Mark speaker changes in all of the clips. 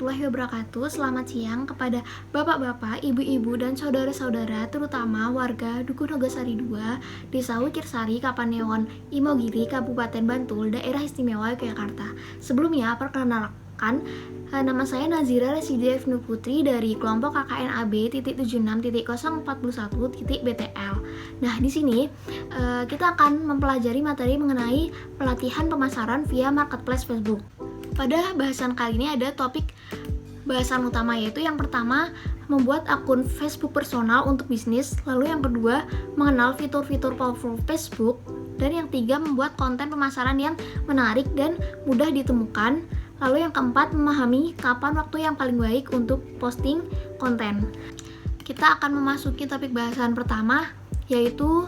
Speaker 1: warahmatullahi wabarakatuh. Selamat siang kepada bapak-bapak, ibu-ibu, dan saudara-saudara, terutama warga Dukuh Nogasari 2, Desa Wikirsari, Kapanewon, Imogiri, Kabupaten Bantul, Daerah Istimewa Yogyakarta. Sebelumnya, perkenalkan, nama saya Nazira Residia Ibnu Putri dari kelompok KKN AB .76.041.BTL. Nah, di sini kita akan mempelajari materi mengenai pelatihan pemasaran via marketplace Facebook. Pada bahasan kali ini ada topik bahasan utama, yaitu yang pertama membuat akun Facebook personal untuk bisnis, lalu yang kedua mengenal fitur-fitur powerful Facebook, dan yang tiga membuat konten pemasaran yang menarik dan mudah ditemukan, lalu yang keempat memahami kapan waktu yang paling baik untuk posting konten. Kita akan memasuki topik bahasan pertama, yaitu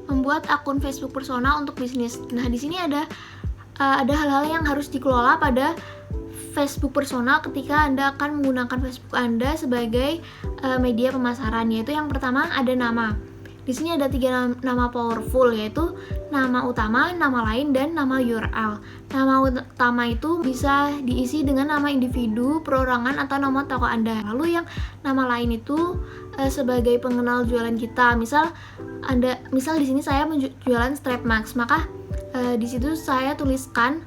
Speaker 1: membuat akun Facebook personal untuk bisnis. Nah, di sini ada hal-hal yang harus dikelola pada Facebook personal ketika Anda akan menggunakan Facebook Anda sebagai media pemasaran, yaitu yang pertama ada nama. Di sini ada 3 nama powerful, yaitu nama utama, nama lain, dan nama URL. Nama utama itu bisa diisi dengan nama individu, perorangan, atau nama toko Anda. Lalu yang nama lain itu sebagai pengenal jualan kita. Misal di sini saya menjualan strap max, maka di situ saya tuliskan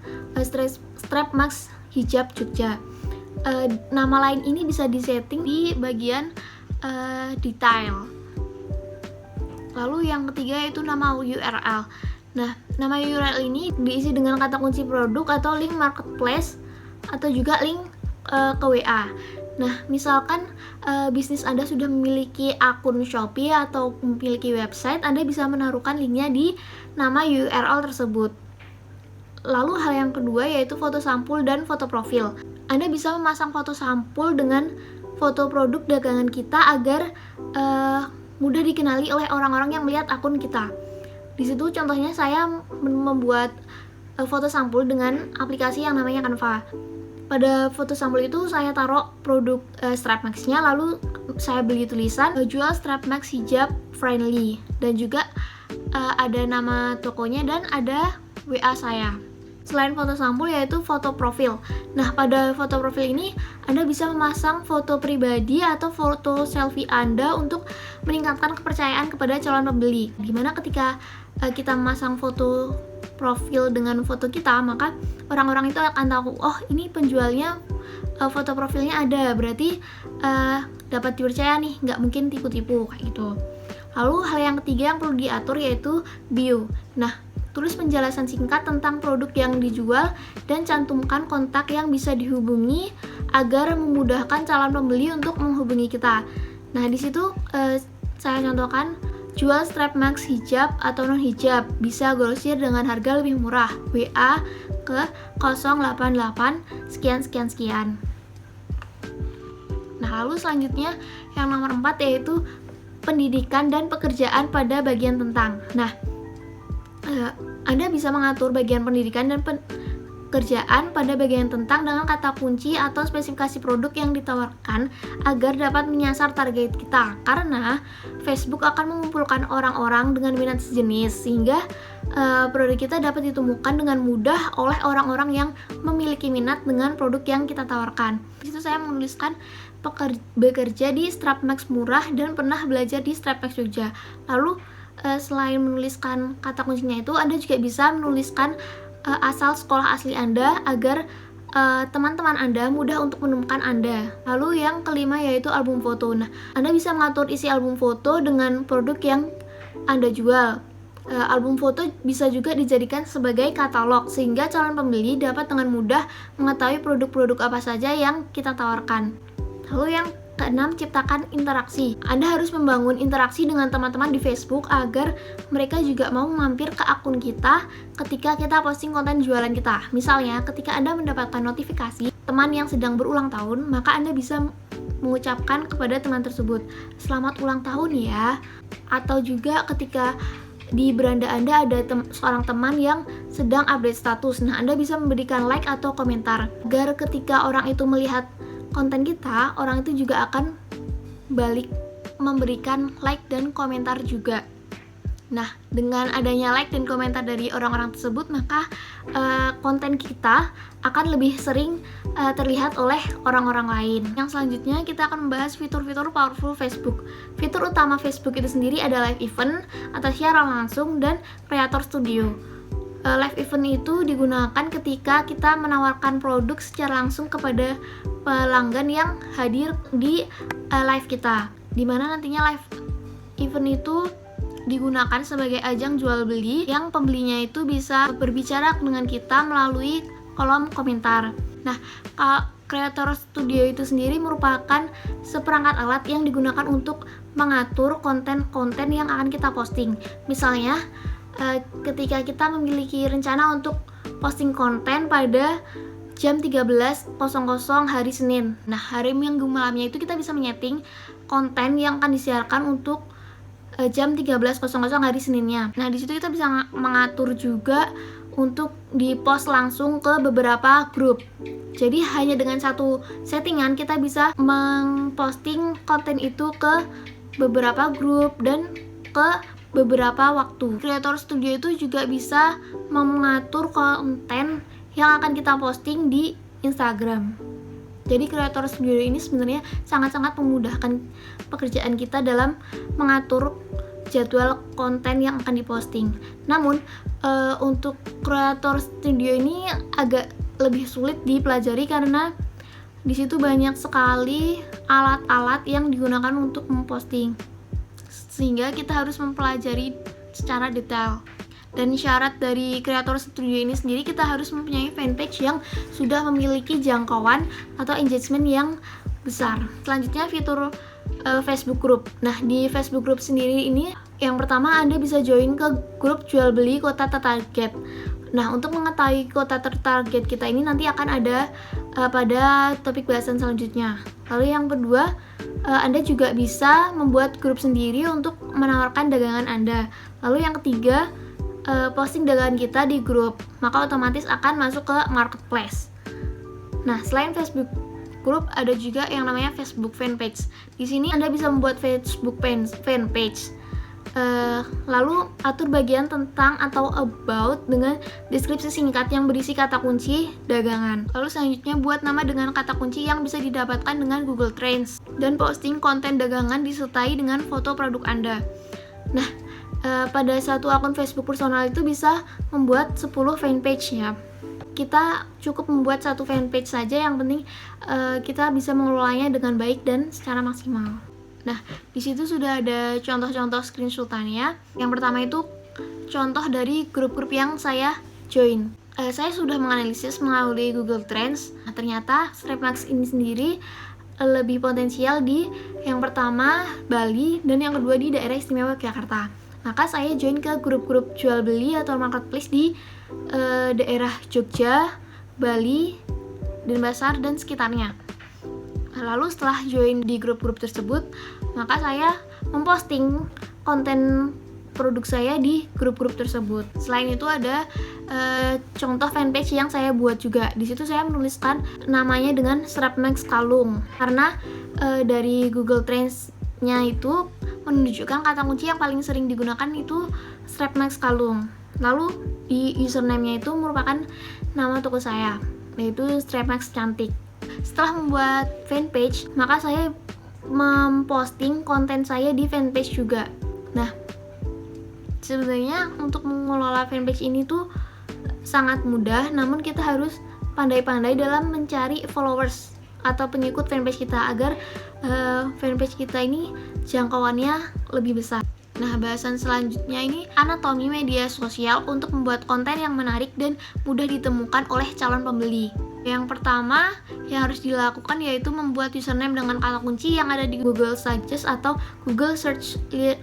Speaker 1: strap max hijab Jogja. Nama lain ini bisa disetting di bagian detail. Lalu yang ketiga yaitu nama URL. Nah, nama URL ini diisi dengan kata kunci produk atau link marketplace atau juga link ke WA. Nah, misalkan bisnis Anda sudah memiliki akun Shopee atau memiliki website, Anda bisa menaruhkan linknya di nama URL tersebut. Lalu hal yang kedua yaitu foto sampul dan foto profil. Anda bisa memasang foto sampul dengan foto produk dagangan kita agar mudah dikenali oleh orang-orang yang melihat akun kita. Di situ contohnya saya membuat foto sampul dengan aplikasi yang namanya Canva. Pada foto sampul itu saya taruh produk strap max-nya, lalu saya beli tulisan jual strap max hijab friendly, dan juga ada nama tokonya dan ada WA saya. Selain foto sampul yaitu foto profil. Nah, pada foto profil ini Anda bisa memasang foto pribadi atau foto selfie Anda untuk meningkatkan kepercayaan kepada calon pembeli. Dimana ketika kita memasang foto profil dengan foto kita, maka orang-orang itu akan tahu, oh ini penjualnya foto profilnya ada, berarti dapat dipercaya nih, nggak mungkin tipu-tipu kayak gitu. Lalu hal yang ketiga yang perlu diatur yaitu bio. Nah, tulis penjelasan singkat tentang produk yang dijual dan cantumkan kontak yang bisa dihubungi agar memudahkan calon pembeli untuk menghubungi kita. Nah, di situ saya contohkan jual strap max hijab atau non hijab, bisa grosir dengan harga lebih murah. WA ke 088 sekian. Nah, lalu selanjutnya yang nomor 4 yaitu pendidikan dan pekerjaan pada bagian tentang. Nah, Anda bisa mengatur bagian pendidikan dan pekerjaan pada bagian tentang dengan kata kunci atau spesifikasi produk yang ditawarkan agar dapat menyasar target kita, karena Facebook akan mengumpulkan orang-orang dengan minat sejenis sehingga produk kita dapat ditemukan dengan mudah oleh orang-orang yang memiliki minat dengan produk yang kita tawarkan. Di situ saya menuliskan bekerja di strap max murah dan pernah belajar di strap max Jogja. Lalu selain menuliskan kata kuncinya itu, Anda juga bisa menuliskan asal sekolah asli Anda agar teman-teman Anda mudah untuk menemukan Anda. Lalu yang kelima yaitu album foto. Nah, Anda bisa mengatur isi album foto dengan produk yang Anda jual. Album foto bisa juga dijadikan sebagai katalog sehingga calon pembeli dapat dengan mudah mengetahui produk-produk apa saja yang kita tawarkan. Lalu yang keenam, ciptakan interaksi. Anda harus membangun interaksi dengan teman-teman di Facebook agar mereka juga mau mampir ke akun kita ketika kita posting konten jualan kita. Misalnya, ketika Anda mendapatkan notifikasi teman yang sedang berulang tahun, maka Anda bisa mengucapkan kepada teman tersebut, "Selamat ulang tahun ya." Atau juga ketika di beranda Anda ada seorang teman yang sedang update status. Nah, Anda bisa memberikan like atau komentar agar ketika orang itu melihat konten kita, orang itu juga akan balik memberikan like dan komentar juga. Nah, dengan adanya like dan komentar dari orang-orang tersebut, maka konten kita akan lebih sering terlihat oleh orang-orang lain. Yang selanjutnya kita akan membahas fitur-fitur powerful Facebook. Fitur utama Facebook itu sendiri ada live event atau siaran langsung dan creator studio. Live event itu digunakan ketika kita menawarkan produk secara langsung kepada pelanggan yang hadir di live kita, dimana nantinya live event itu digunakan sebagai ajang jual beli yang pembelinya itu bisa berbicara dengan kita melalui kolom komentar. Nah, Creator Studio itu sendiri merupakan seperangkat alat yang digunakan untuk mengatur konten-konten yang akan kita posting. Misalnya, ketika kita memiliki rencana untuk posting konten pada jam 13.00 hari Senin. Nah, hari Minggu malamnya itu kita bisa menyeting konten yang akan disiarkan untuk jam 13.00 hari Seninnya. Nah, di situ kita bisa mengatur juga untuk di-post langsung ke beberapa grup. Jadi hanya dengan satu settingan kita bisa memposting konten itu ke beberapa grup dan ke beberapa waktu. Creator Studio itu juga bisa mengatur konten yang akan kita posting di Instagram. Jadi Creator Studio ini sebenarnya sangat-sangat memudahkan pekerjaan kita dalam mengatur jadwal konten yang akan diposting. Namun untuk Creator Studio ini agak lebih sulit dipelajari karena di situ banyak sekali alat-alat yang digunakan untuk memposting, sehingga kita harus mempelajari secara detail. Dan syarat dari Creator Studio ini sendiri, kita harus mempunyai fanpage yang sudah memiliki jangkauan atau engagement yang besar. Selanjutnya fitur Facebook Group. Nah, di Facebook Group sendiri ini, yang pertama Anda bisa join ke grup jual beli kota tertarget. Nah, untuk mengetahui kota tertarget kita ini nanti akan ada pada topik bahasan selanjutnya. Lalu yang kedua, Anda juga bisa membuat grup sendiri untuk menawarkan dagangan Anda. Lalu yang ketiga, posting dagangan kita di grup, maka otomatis akan masuk ke marketplace. Nah, selain Facebook Group, ada juga yang namanya Facebook Fanpage. Di sini Anda bisa membuat Facebook Fanpage. Lalu atur bagian tentang atau about dengan deskripsi singkat yang berisi kata kunci dagangan. Lalu selanjutnya buat nama dengan kata kunci yang bisa didapatkan dengan Google Trends, dan posting konten dagangan disertai dengan foto produk Anda. Nah, pada satu akun Facebook personal itu bisa membuat 10 fanpage ya. Kita cukup membuat satu fanpage saja, yang penting kita bisa mengelolanya dengan baik dan secara maksimal. Nah, di situ sudah ada contoh-contoh screenshotannya. Yang pertama itu contoh dari grup-grup yang saya join. Saya sudah menganalisis melalui Google Trends. Nah, ternyata Strapmax ini sendiri lebih potensial di yang pertama Bali dan yang kedua di daerah istimewa Yogyakarta. Maka saya join ke grup-grup jual beli atau marketplace di daerah Jogja, Bali, Denpasar dan sekitarnya. Lalu setelah join di grup-grup tersebut, maka saya memposting konten produk saya di grup-grup tersebut. Selain itu ada contoh fanpage yang saya buat juga. Di situ saya menuliskan namanya dengan Strapmax Kalung, karena dari Google Trends-nya itu menunjukkan kata kunci yang paling sering digunakan itu Strapmax Kalung. Lalu di username-nya itu merupakan nama toko saya, yaitu Strapmax Cantik. Setelah membuat fanpage, maka saya memposting konten saya di fanpage juga. Nah, sebenarnya untuk mengelola fanpage ini tuh sangat mudah, namun kita harus pandai-pandai dalam mencari followers atau pengikut fanpage kita agar fanpage kita ini jangkauannya lebih besar. Nah, bahasan selanjutnya ini anatomi media sosial untuk membuat konten yang menarik dan mudah ditemukan oleh calon pembeli. Yang pertama yang harus dilakukan yaitu membuat username dengan kata kunci yang ada di Google Suggest atau Google Search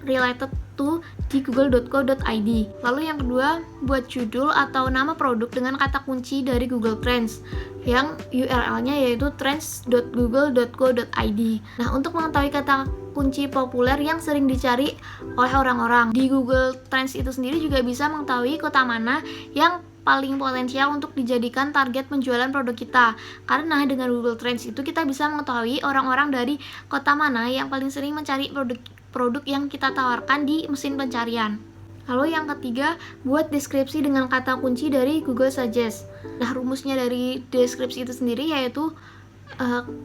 Speaker 1: related to di google.co.id. Lalu yang kedua, buat judul atau nama produk dengan kata kunci dari Google Trends yang URL-nya yaitu trends.google.co.id. Nah, untuk mengetahui kata kunci populer yang sering dicari oleh orang-orang di Google Trends itu sendiri juga bisa mengetahui kota mana yang paling potensial untuk dijadikan target penjualan produk kita. Karena dengan Google Trends itu kita bisa mengetahui orang-orang dari kota mana yang paling sering mencari produk yang kita tawarkan di mesin pencarian. Lalu yang ketiga, buat deskripsi dengan kata kunci dari Google Suggest. Nah, rumusnya dari deskripsi itu sendiri yaitu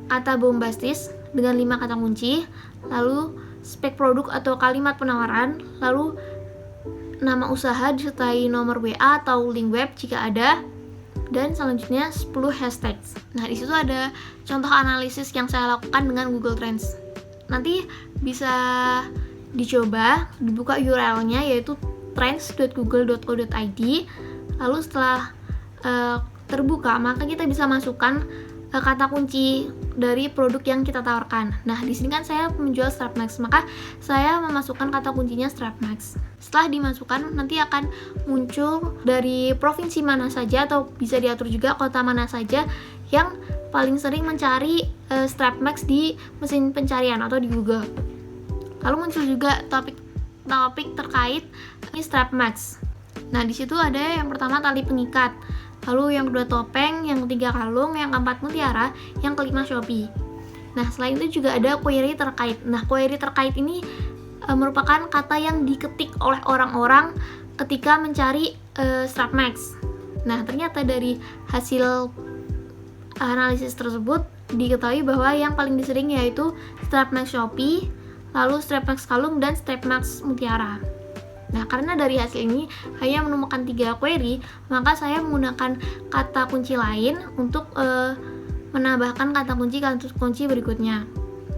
Speaker 1: kata bombastis dengan 5 kata kunci, lalu spek produk atau kalimat penawaran, lalu nama usaha disertai nomor WA atau link web jika ada, dan selanjutnya 10 hashtags. Nah, di situ ada contoh analisis yang saya lakukan dengan Google Trends. Nanti bisa dicoba, dibuka URL-nya yaitu trends.google.co.id. Lalu setelah terbuka, maka kita bisa masukkan kata kunci dari produk yang kita tawarkan. Nah, di sini kan saya menjual Strap Max, maka saya memasukkan kata kuncinya Strap Max. Setelah dimasukkan, nanti akan muncul dari provinsi mana saja atau bisa diatur juga kota mana saja yang paling sering mencari Strap Max di mesin pencarian atau di Google. Lalu muncul juga topik terkait ini Strap Max. Nah, di situ ada yang pertama tali pengikat, lalu yang kedua topeng, yang ketiga kalung, yang keempat mutiara, yang kelima Shopee. Nah, selain itu juga ada query terkait. Nah, query terkait ini merupakan kata yang diketik oleh orang-orang ketika mencari Strap Max. Nah, ternyata dari hasil analisis tersebut diketahui bahwa yang paling disering yaitu Strap Max Shopee, lalu Strap Max kalung, dan Strap Max mutiara. Nah, karena dari hasil ini hanya menemukan 3 query, maka saya menggunakan kata kunci lain untuk menambahkan kata kunci berikutnya.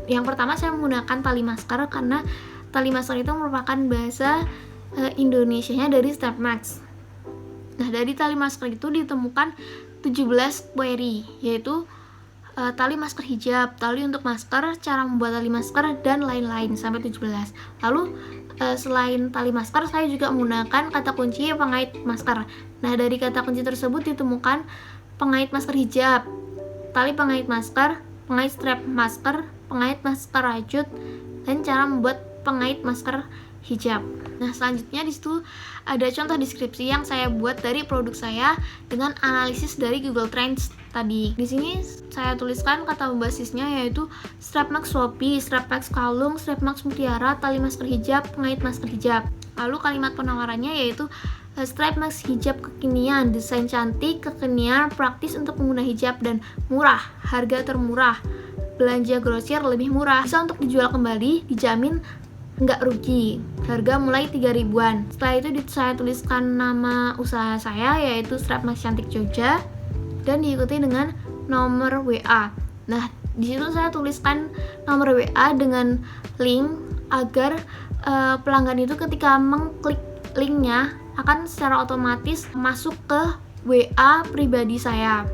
Speaker 1: Yang pertama saya menggunakan tali masker karena tali masker itu merupakan bahasa Indonesianya dari Strap Max. Nah, dari tali masker itu ditemukan 17 query, yaitu tali masker hijab, tali untuk masker, cara membuat tali masker, dan lain-lain sampai 17. Lalu selain tali masker, saya juga menggunakan kata kunci pengait masker. Nah, dari kata kunci tersebut ditemukan pengait masker hijab, tali pengait masker, pengait strap masker, pengait masker rajut, dan cara membuat pengait masker hijab. Nah, selanjutnya di situ ada contoh deskripsi yang saya buat dari produk saya dengan analisis dari Google Trends tadi. Di sini saya tuliskan kata basisnya yaitu Strap Max Shopee, Strap Max kalung, Strap Max mutiara, tali masker hijab, pengait masker hijab. Lalu kalimat penawarannya yaitu Strap Max hijab kekinian, desain cantik, kekinian, praktis untuk pengguna hijab, dan murah, harga termurah. Belanja grosir lebih murah, bisa untuk dijual kembali, dijamin nggak rugi, harga mulai 3 ribuan. Setelah itu saya tuliskan nama usaha saya yaitu Strap Max Cantik Jogja dan diikuti dengan nomor WA. Nah, di situ saya tuliskan nomor WA dengan link agar pelanggan itu ketika mengklik linknya akan secara otomatis masuk ke WA pribadi saya.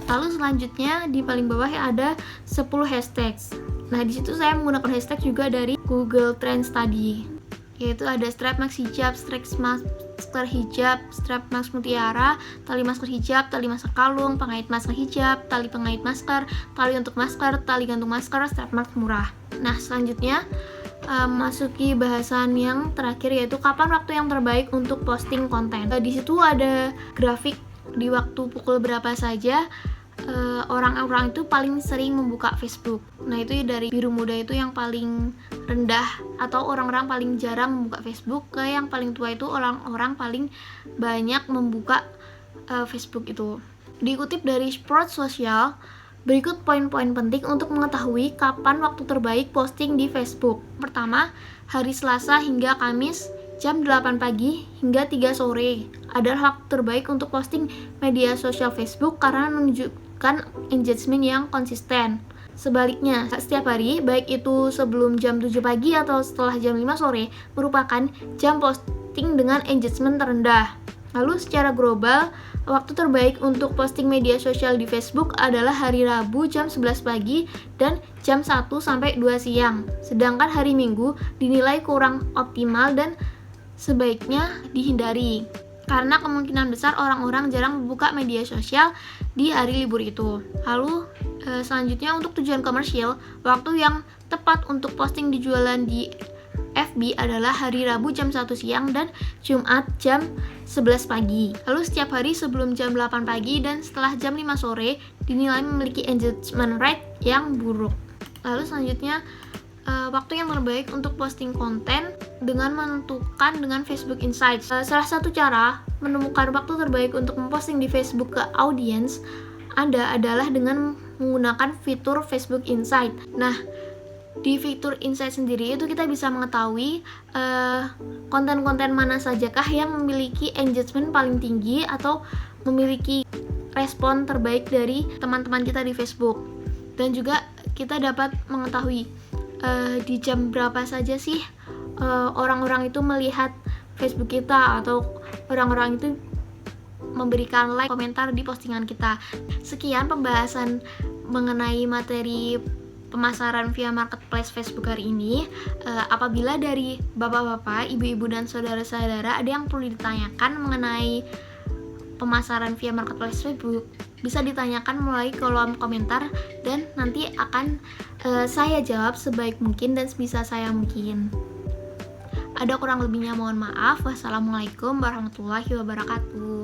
Speaker 1: Lalu selanjutnya di paling bawah ada 10 hashtags. Nah, di situ saya menggunakan hashtag juga dari Google Trends tadi, yaitu ada Strap Max hijab, Strap masker hijab, Strap Max mutiara, tali masker hijab, tali masker kalung, pengait masker hijab, tali pengait masker, tali untuk masker, tali gantung masker, Strap Max murah. Nah, selanjutnya masuki bahasan yang terakhir yaitu kapan waktu yang terbaik untuk posting konten. Di situ ada grafik di waktu pukul berapa saja orang-orang itu paling sering membuka Facebook. Nah, itu dari biru muda itu yang paling rendah atau orang-orang paling jarang membuka Facebook, ke yang paling tua itu orang-orang paling banyak membuka Facebook itu. Dikutip dari Sport Social, berikut poin-poin penting untuk mengetahui kapan waktu terbaik posting di Facebook. Pertama, hari Selasa hingga Kamis jam 8 pagi hingga 3 sore adalah waktu terbaik untuk posting media sosial Facebook karena menunjukkan engagement yang konsisten. Sebaliknya, setiap hari, baik itu sebelum jam 7 pagi atau setelah jam 5 sore, merupakan jam posting dengan engagement terendah. Lalu secara global, waktu terbaik untuk posting media sosial di Facebook adalah hari Rabu jam 11 pagi dan jam 1 sampai 2 siang. Sedangkan hari Minggu dinilai kurang optimal dan sebaiknya dihindari, karena kemungkinan besar orang-orang jarang membuka media sosial di hari libur itu. Lalu selanjutnya untuk tujuan komersial, waktu yang tepat untuk posting di jualan di FB adalah hari Rabu jam 1 siang dan Jumat jam 11 pagi. Lalu setiap hari sebelum jam 8 pagi dan setelah jam 5 sore dinilai memiliki engagement rate yang buruk. Lalu selanjutnya waktu yang terbaik untuk posting konten dengan menentukan dengan Facebook Insights. Salah satu cara menemukan waktu terbaik untuk memposting di Facebook ke audiens Anda adalah dengan menggunakan fitur Facebook Insights. Nah, di fitur Insights sendiri itu kita bisa mengetahui konten-konten mana sajakah yang memiliki engagement paling tinggi atau memiliki respon terbaik dari teman-teman kita di Facebook. Dan juga kita dapat mengetahui di jam berapa saja sih orang-orang itu melihat Facebook kita, atau orang-orang itu memberikan like, komentar di postingan kita. Sekian pembahasan mengenai materi pemasaran via marketplace Facebook hari ini. Apabila dari bapak-bapak, ibu-ibu, dan saudara-saudara ada yang perlu ditanyakan mengenai pemasaran via marketplace Facebook, bisa ditanyakan melalui kolom komentar dan nanti akan saya jawab sebaik mungkin dan sebisa saya mungkin. Ada kurang lebihnya mohon maaf. Wassalamualaikum warahmatullahi wabarakatuh.